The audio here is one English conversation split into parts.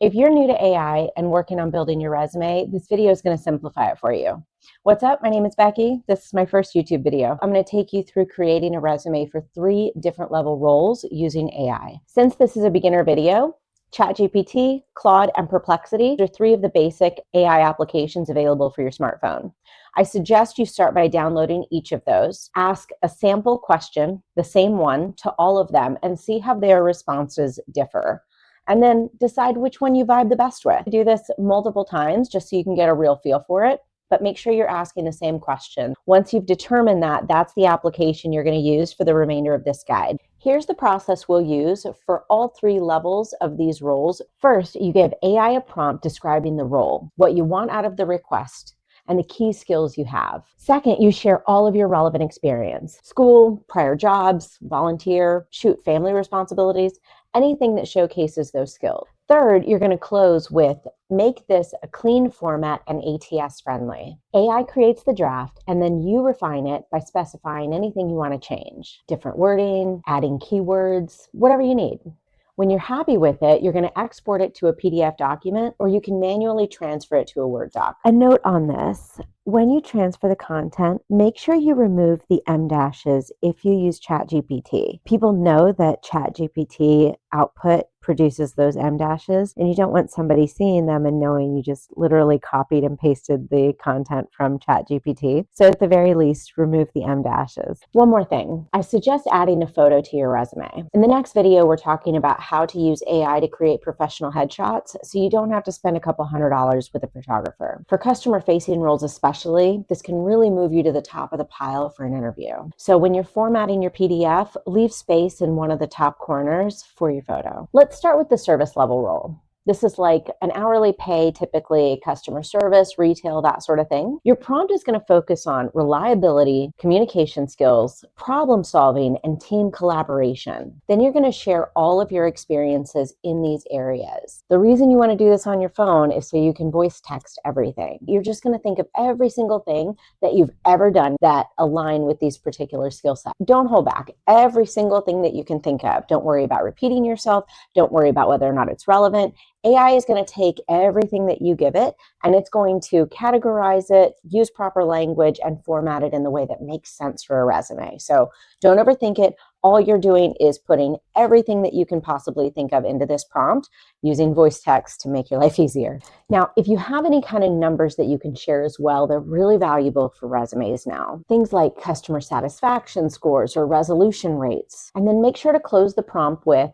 If you're new to AI and working on building your resume, this video is going to simplify it for you. What's up? My name is Becky. This is my first YouTube video. I'm going to take you through creating a resume for 3 different level roles using AI. Since this is a beginner video, ChatGPT, Claude, and Perplexity are 3 of the basic AI applications available for your smartphone. I suggest you start by downloading each of those, ask a sample question, the same one, to all of them, and see how their responses differ. And then decide which one you vibe the best with. Do this multiple times just so you can get a real feel for it, but make sure you're asking the same question. Once you've determined that, that's the application you're going to use for the remainder of this guide. Here's the process we'll use for all 3 levels of these roles. First, you give AI a prompt describing the role, what you want out of the request, and the key skills you have. Second, you share all of your relevant experience: school, prior jobs, volunteer, family responsibilities, anything that showcases those skills. Third, you're going to close with, make this a clean format and ATS-friendly. AI creates the draft, and then you refine it by specifying anything you want to change. Different wording, adding keywords, whatever you need. When you're happy with it, you're going to export it to a PDF document, or you can manually transfer it to a Word doc. A note on this: when you transfer the content, make sure you remove the M dashes if you use ChatGPT. People know that ChatGPT output produces those M dashes, and you don't want somebody seeing them and knowing you just literally copied and pasted the content from ChatGPT. So at the very least, remove the M dashes. One more thing, I suggest adding a photo to your resume. In the next video, we're talking about how to use AI to create professional headshots so you don't have to spend a couple $100s with a photographer. For customer-facing roles especially, this can really move you to the top of the pile for an interview. So when you're formatting your PDF, leave space in one of the top corners for your photo. Let's start with the service level role. This is like an hourly pay, typically customer service, retail, that sort of thing. Your prompt is going to focus on reliability, communication skills, problem solving, and team collaboration. Then you're going to share all of your experiences in these areas. The reason you want to do this on your phone is so you can voice text everything. You're just going to think of every single thing that you've ever done that align with these particular skill sets. Don't hold back. Every single thing that you can think of. Don't worry about repeating yourself. Don't worry about whether or not it's relevant. AI is going to take everything that you give it, and it's going to categorize it, use proper language, and format it in the way that makes sense for a resume. So don't overthink it. All you're doing is putting everything that you can possibly think of into this prompt using voice text to make your life easier. Now, if you have any kind of numbers that you can share as well, they're really valuable for resumes now. Things like customer satisfaction scores or resolution rates. And then make sure to close the prompt with,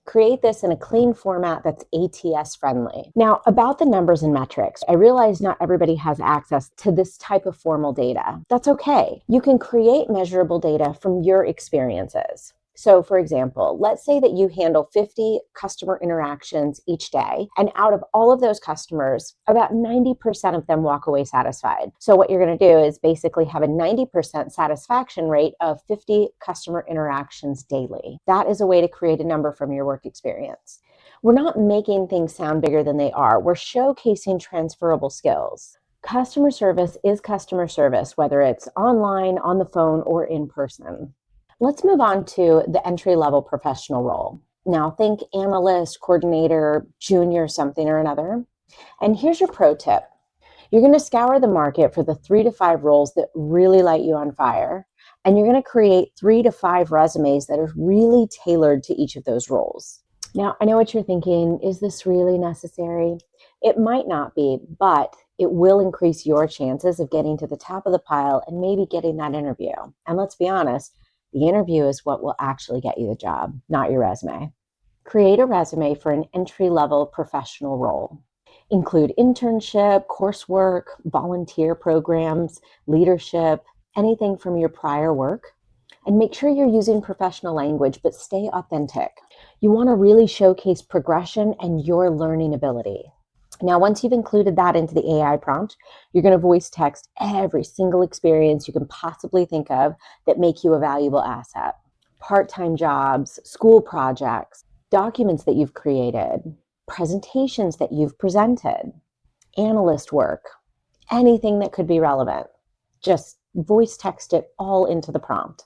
create this in a clean format that's ATS-friendly. Now, about the numbers and metrics, I realize not everybody has access to this type of formal data. That's okay. You can create measurable data from your experiences. So for example, let's say that you handle 50 customer interactions each day, and out of all of those customers, about 90% of them walk away satisfied. So what you're going to do is basically have a 90% satisfaction rate of 50 customer interactions daily. That is a way to create a number from your work experience. We're not making things sound bigger than they are. We're showcasing transferable skills. Customer service is customer service, whether it's online, on the phone, or in person. Let's move on to the entry-level professional role. Now think analyst, coordinator, junior something or another. And here's your pro tip. You're going to scour the market for the 3 to 5 roles that really light you on fire. And you're going to create 3 to 5 resumes that are really tailored to each of those roles. Now, I know what you're thinking. Is this really necessary? It might not be, but it will increase your chances of getting to the top of the pile and maybe getting that interview. And let's be honest, the interview is what will actually get you the job, not your resume. Create a resume for an entry-level professional role. Include internship, coursework, volunteer programs, leadership, anything from your prior work. And make sure you're using professional language, but stay authentic. You want to really showcase progression and your learning ability. Now, once you've included that into the AI prompt, you're going to voice text every single experience you can possibly think of that make you a valuable asset. Part-time jobs, school projects, documents that you've created, presentations that you've presented, analyst work, anything that could be relevant. Just voice text it all into the prompt.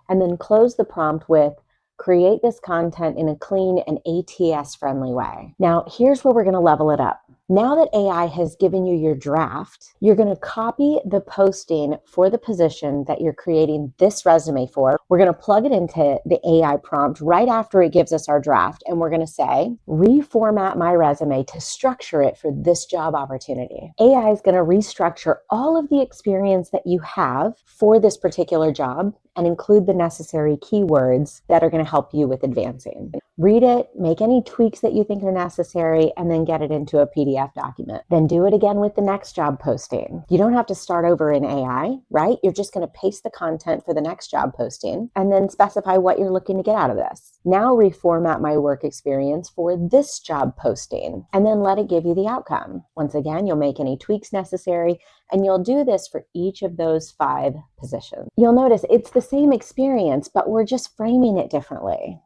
And then close the prompt with, Create this content in a clean and ATS-friendly way. Now, here's where we're going to level it up. Now that AI has given you your draft, you're going to copy the posting for the position that you're creating this resume for. We're going to plug it into the AI prompt right after it gives us our draft, and we're going to say, reformat my resume to structure it for this job opportunity. AI is going to restructure all of the experience that you have for this particular job and include the necessary keywords that are going to help you with advancing. Read it, make any tweaks that you think are necessary, and then get it into a PDF document. Then do it again with the next job posting. You don't have to start over in AI, right? You're just going to paste the content for the next job posting and then specify what you're looking to get out of this. Now reformat my work experience for this job posting and then let it give you the outcome. Once again, you'll make any tweaks necessary and you'll do this for each of those 5 positions. You'll notice it's the same experience, but we're just framing it differently.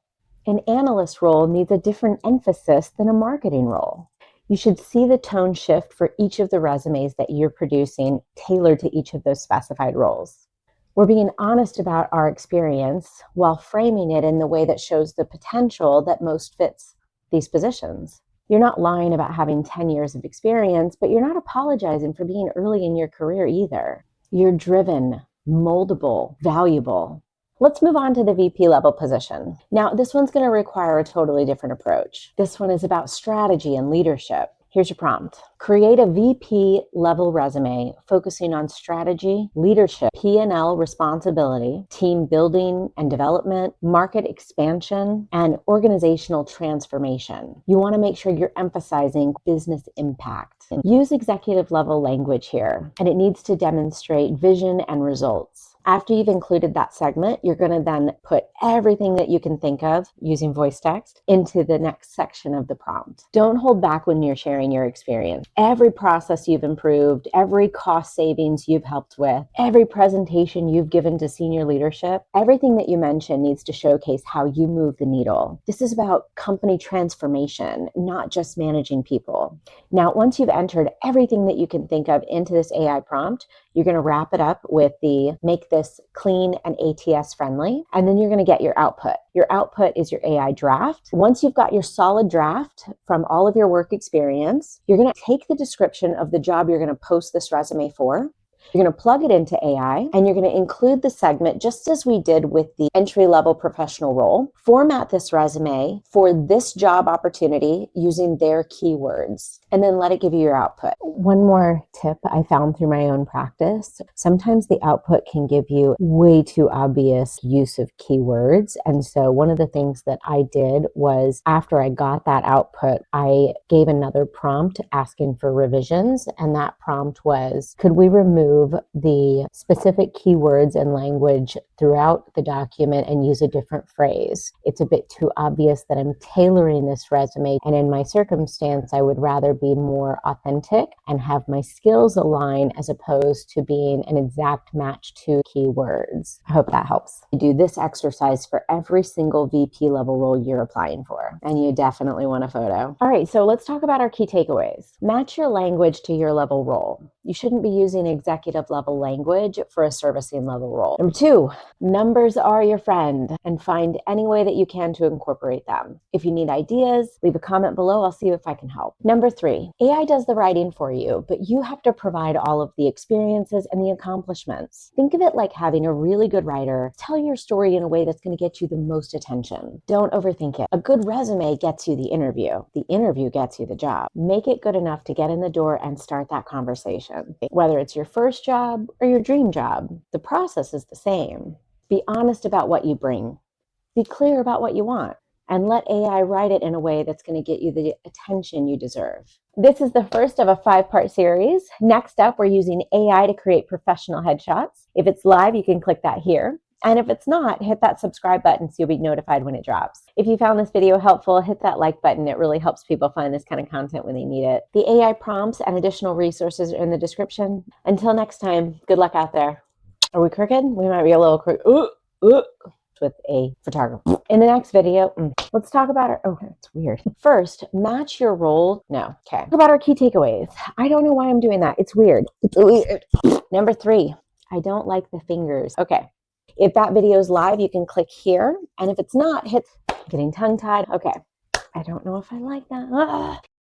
An analyst role needs a different emphasis than a marketing role. You should see the tone shift for each of the resumes that you're producing tailored to each of those specified roles. We're being honest about our experience while framing it in the way that shows the potential that most fits these positions. You're not lying about having 10 years of experience, but you're not apologizing for being early in your career either. You're driven, moldable, valuable. Let's move on to the VP level position. Now, this one's going to require a totally different approach. This one is about strategy and leadership. Here's your prompt. Create a VP level resume focusing on strategy, leadership, P&L responsibility, team building and development, market expansion, and organizational transformation. You want to make sure you're emphasizing business impact. Use executive level language here, and it needs to demonstrate vision and results. After you've included that segment, you're going to then put everything that you can think of using voice text into the next section of the prompt. Don't hold back when you're sharing your experience. Every process you've improved, every cost savings you've helped with, every presentation you've given to senior leadership, everything that you mention needs to showcase how you move the needle. This is about company transformation, not just managing people. Now, once you've entered everything that you can think of into this AI prompt, you're going to wrap it up with the make this clean and ATS friendly, and then you're going to get your output. Your output is your AI draft. Once you've got your solid draft from all of your work experience, you're going to take the description of the job you're going to post this resume for. You're going to plug it into AI and you're going to include the segment just as we did with the entry-level professional role. Format this resume for this job opportunity using their keywords and then let it give you your output. One more tip I found through my own practice. Sometimes the output can give you way too obvious use of keywords. And so one of the things that I did was after I got that output, I gave another prompt asking for revisions. And that prompt was, could we remove the specific keywords and language throughout the document and use a different phrase? It's a bit too obvious that I'm tailoring this resume, and in my circumstance, I would rather be more authentic and have my skills align as opposed to being an exact match to keywords. I hope that helps. You do this exercise for every single VP level role you're applying for, and you definitely want a photo. All right, so let's talk about our key takeaways. Match your language to your level role. You shouldn't be using executive level language for a servicing level role. Number 2, numbers are your friend, and find any way that you can to incorporate them. If you need ideas, leave a comment below. I'll see if I can help. Number 3, AI does the writing for you, but you have to provide all of the experiences and the accomplishments. Think of it like having a really good writer tell your story in a way that's going to get you the most attention. Don't overthink it. A good resume gets you the interview. The interview gets you the job. Make it good enough to get in the door and start that conversation. Whether it's your first job or your dream job, the process is the same. Be honest about what you bring. Be clear about what you want, and let AI write it in a way that's going to get you the attention you deserve. This is the first of a 5-part series. Next up, we're using AI to create professional headshots. If it's live, you can click that here. And if it's not, hit that subscribe button so you'll be notified when it drops. If you found this video helpful, hit that like button. It really helps people find this kind of content when they need it. The AI prompts and additional resources are in the description. Until next time, good luck out there. Are we crooked? We might be a little crooked. With a photographer. In the next video, let's talk about our, that's weird. First, match your role. No, okay. Talk about our key takeaways. I don't know why I'm doing that. It's weird. It's weird. Number 3, I don't like the fingers. Okay. If that video is live, you can click here. And if it's not, hit getting tongue-tied. Okay. I don't know if I like that.